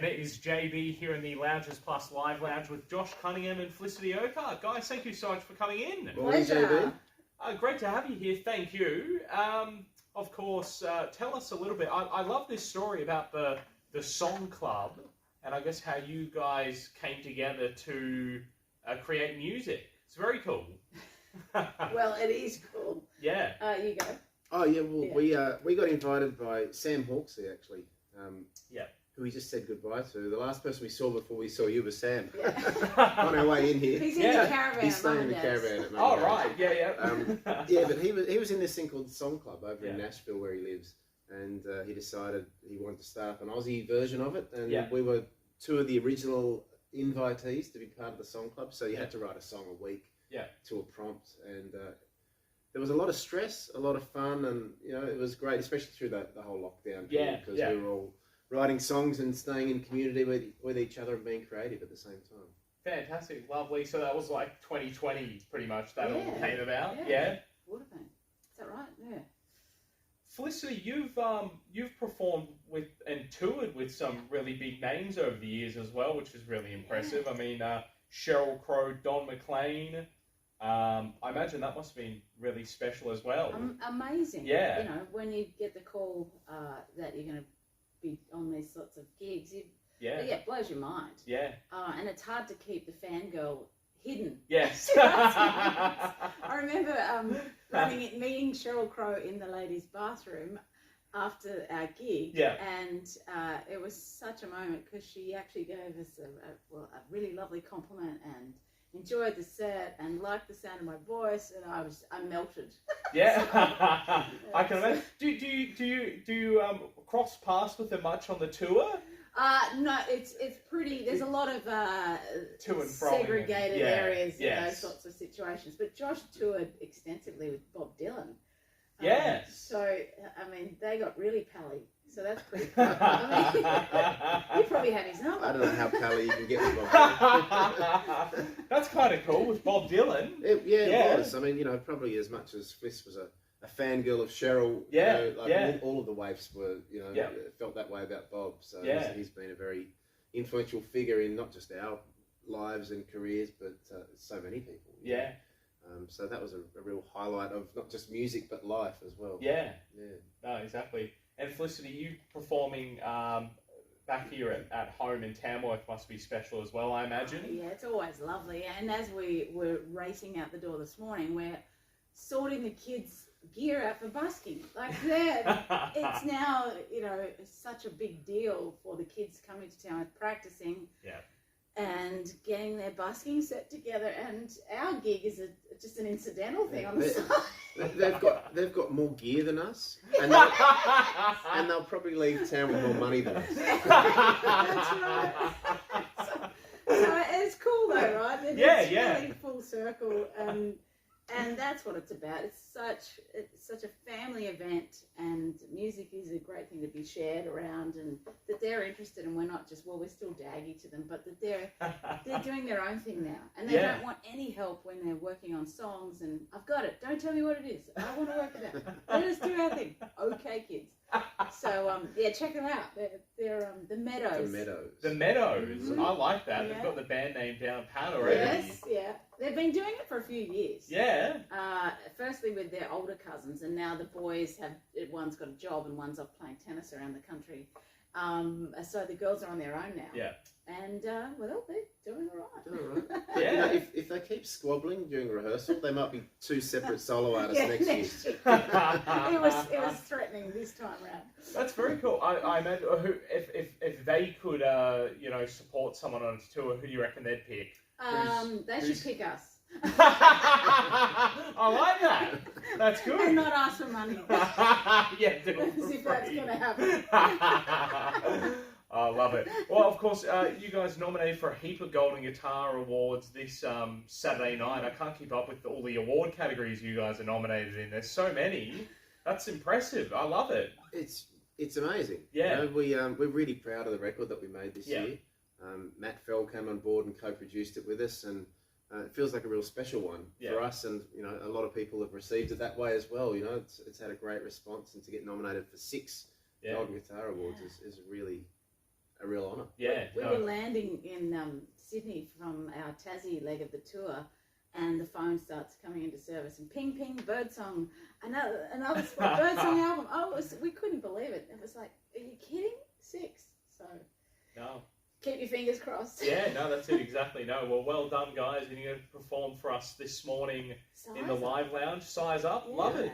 And it is JB here in the Loungers Plus Live Lounge with Josh Cunningham and Felicity Urquhart. Guys, thank you so much for coming in. Morning, JB. Great to have you here. Thank you. Of course, tell us a little bit. I love this story about the Song Club, and I guess how you guys came together to create music. It's very cool. Well, it is cool. Yeah. You go. Oh yeah, well we got invited by Sam Hawksley actually. Yeah. Who we just said goodbye to. The last person we saw before we saw you was Sam. Yeah. On our way in here. He's in the caravan. He's staying in the caravan at Mum Oh and Dad's. right, yeah. Yeah, but he was in this thing called the Song Club over in Yeah. Nashville where he lives, and he decided he wanted to start up an Aussie version of it, and Yeah. we were two of the original invitees to be part of the Song Club. So you had to write a song a week. Yeah. To a prompt, and there was a lot of stress, a lot of fun, and it was great, especially through the whole lockdown period, because we were all writing songs and staying in community with each other and being creative at the same time. Fantastic, lovely. So that was like 2020, pretty much. That all came about. Yeah. Would have been. Is that right? Yeah. Felicity, you've performed with and toured with some really big names over the years as well, which is really impressive. I mean, Sheryl Crow, Don McLean. I imagine that must have been really special as well. Amazing. Yeah. When you get the call that you're going to be on these sorts of gigs, it blows your mind. Yeah. And it's hard to keep the fangirl hidden. Yes. I remember meeting Sheryl Crow in the ladies' bathroom after our gig, and it was such a moment because she actually gave us a really lovely compliment and enjoyed the set and liked the sound of my voice, and I melted. Yeah. I can imagine. Do you cross paths with her much on the tour? No, it's pretty. There's a lot of to and from segregated areas in those Yes. sorts of situations. But Josh toured extensively with Bob Dylan. Yes. So I mean, they got really pally. So that's pretty cool. I mean, you probably have his number. I don't know how pally you can get with Bob. That's kind of cool with Bob Dylan. It was. I mean, probably as much as Fliss was a fangirl of Sheryl. All of the waifs were, felt that way about Bob. So he's been a very influential figure in not just our lives and careers, but so many people. Yeah. So that was a real highlight of not just music, but life as well. Yeah. Yeah. No, exactly. And Felicity, you performing back here at home in Tamworth must be special as well, I imagine. Yeah, it's always lovely. And as we were racing out the door this morning, we're sorting the kids' gear out for busking. Like it's now, such a big deal for the kids coming to Tamworth practicing. Yeah. And getting their busking set together, and our gig is just an incidental thing on the side. They've got more gear than us, and they'll probably leave town with more money than us. That's right. So it's cool though, right? It's really full circle, and that's what it's about. It's such a family event, and music is a great thing to be shared around, and that they're interested, and we're not just, we're still daggy to them, but that they're doing their own thing now, and they don't want any help when they're working on songs. And I've got it. Don't tell me what it is. I want to work it out. Let us do our thing. Okay, kids. So check them out. They're the Meadows. The Meadows. Mm-hmm. I like that. They've got the band name down pat already. Yes, yeah. They've been doing it for a few years. Yeah. Firstly with their older cousins, and now the boys one's got a job and one's off playing tennis around the country. So the girls are on their own now. Yeah. And they're doing all right. Yeah. If they keep squabbling during rehearsal, they might be two separate solo artists next year. It was threatening this time round. That's very cool. I imagine if they could support someone on a tour, who do you reckon they'd pick? They should pick us. I like that. That's good. And not ask for money. Yeah, do it as for if that's free. going to happen. I love it. Well, of course, you guys nominated for a heap of Golden Guitar Awards this Saturday night. I can't keep up with all the award categories you guys are nominated in. There's so many. That's impressive. I love it. It's amazing. Yeah. We're really proud of the record that we made this year. Matt Fell came on board and co-produced it with us, and it feels like a real special one for us, and a lot of people have received it that way as well. It's had a great response, and to get nominated for 6 Golden Guitar Awards is really a real honour. Yeah. We were landing in Sydney from our Tassie leg of the tour, and the phone starts coming into service, and ping, ping, Birdsong, another spot, Birdsong album. Oh, we couldn't believe it. It was like, are you kidding? 6. So. No. Keep your fingers crossed. Yeah, no, that's it, exactly. No, well done, guys. And you're going to perform for us this morning in the live lounge. Size Up. Yeah, love it.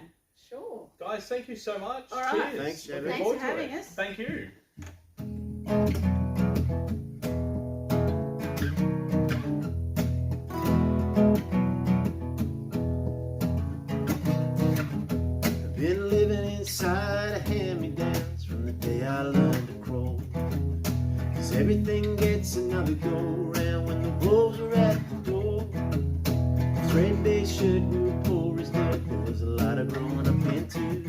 Sure. Guys, thank you so much. All right. Cheers. Thanks, Chevy. Thanks for having us. Thank you. Been living inside a hand-me-downs from the day I learned to crawl. 'Cause everything gets another go-round when the wolves are at the door. Threadbare shirt grew poor as dirt, there was a lot of growing up into.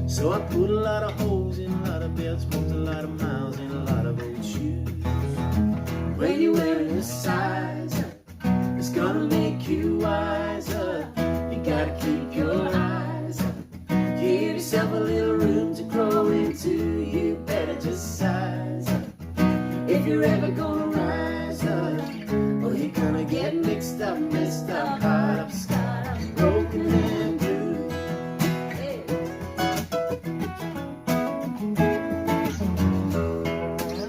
So I put a lot of holes in a lot of belts, walked a lot of miles in a lot of old shoes. When you're wearing a size up, it's gonna make you wiser. You gotta keep your eyes up. Give yourself a little room to grow into. You better just size up. If you're ever gonna rise up, or you're gonna get mixed up, messed up, caught up, scarred up, broken and blue. Hey.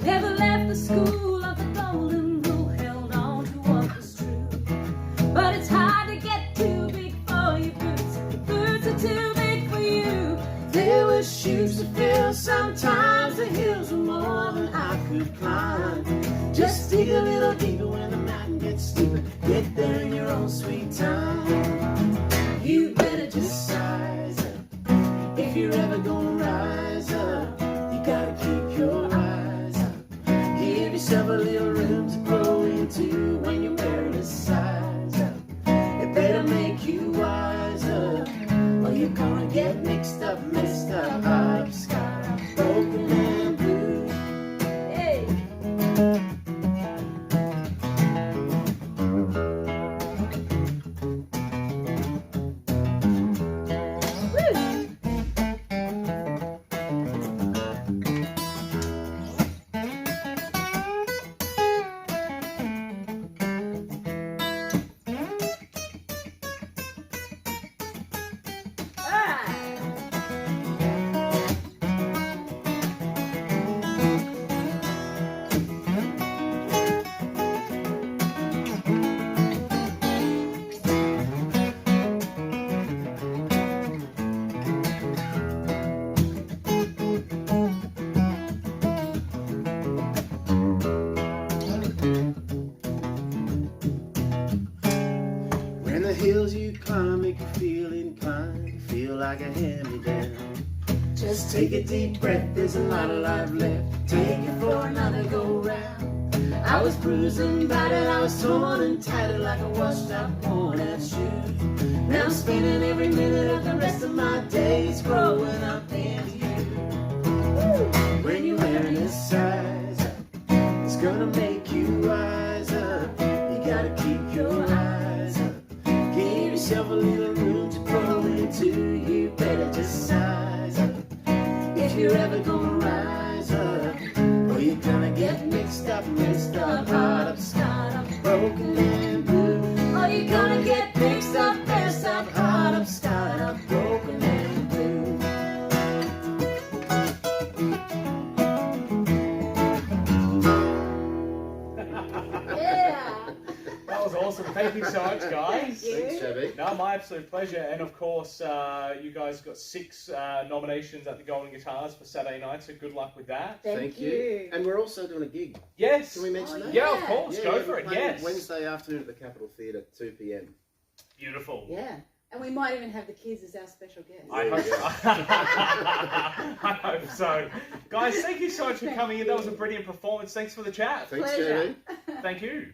Never left the school of the golden rule, held on to what was true. But it's hard to get too big for your boots. Boots are too big for you. There were shoes to fill, sometimes the hills were more than I could climb. Just dig a little deeper when the mountain gets steeper. Get there in your own sweet time. You better just size up. If you're ever gonna rise up, you gotta keep your eyes up. Give yourself a little room to grow into. When you're wearing a size up, it better make you wiser, or you're gonna get mixed up, messed up, hot up, scarred up, broken and blue. Hey. Woo. When the hills you climb make you feel inclined, you feel like a hand-me-down. Just take a deep breath, there's a lot of life left. Take it for another go-round. I was bruised and battered, I was torn and tattered like a washed-out, worn-out shoe. Now I'm spending every minute of the rest of my days growing up into you. When you're wearing a size up, it's gonna make you wiser. You gotta keep your eyes up. Give yourself a little room to grow into. You better just size up. If you're ever gonna rise up, or you're gonna get mixed up, messed up, hot up, scarred up, broken and blue. Or you're gonna get mixed up, messed up, hot up, scarred up, broken and blue. Yeah. That was awesome. Thank you so much, guys. Thank you. Thanks, Chevy. No, my absolute pleasure. And of course, you guys got 6 nominations at the Golden Guitars for Saturday night, so good luck with that. Thank you. And we're also doing a gig. Yes. Can we mention Oh, that? Yeah, of course. Go we're for it. playing Yes. Wednesday afternoon at the Capitol Theatre, 2 p.m. Beautiful. Yeah. And we might even have the kids as our special guests. I hope so. I hope so. Guys, thank you so much for coming in. That was a brilliant performance. Thanks for the chat. Thanks, Pleasure. Chevy. Thank you.